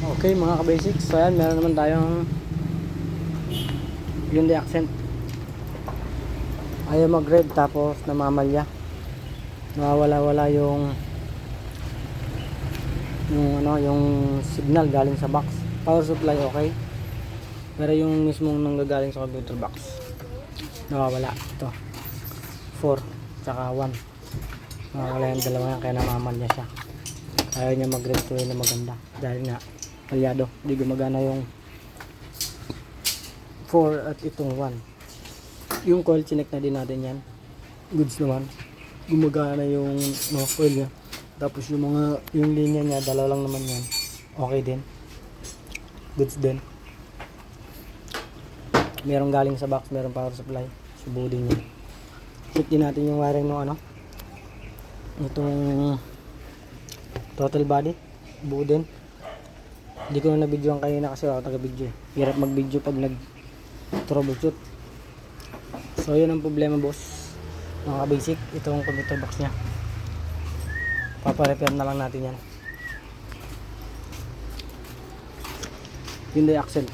Okay mga ka-basics, so ayan, meron naman tayong Hyundai Accent. Ayaw mag-rev tapos namamalya. Nawawala-wala yung yung signal galing sa box. Power supply okay. Pero yung mismong nanggagaling sa computer box nawawala. Ito 4 tsaka 1. Nawawala yung dalawa yan kaya namamalya siya. Ayaw niya mag-rev tuloy na maganda dahil nga palyado, hindi gumagana yung 4 at itong 1. Yung coil chinek na din natin yan, goods naman, gumagana yung coil niya. Tapos yung linya niya, dalawa lang naman yan, okay din, goods din. Merong galing sa box, merong power supply, subo din yan. Check din natin yung wiring ng itong throttle body, buo din. Hindi ko na na-videoan kanina kasi ako taga-video. Hirap mag-video pag nag-troubleshoot. So yun ang problema boss. Mga basic, itong computer box niya. Papa-repair na lang natin yan. Hyundai Accent.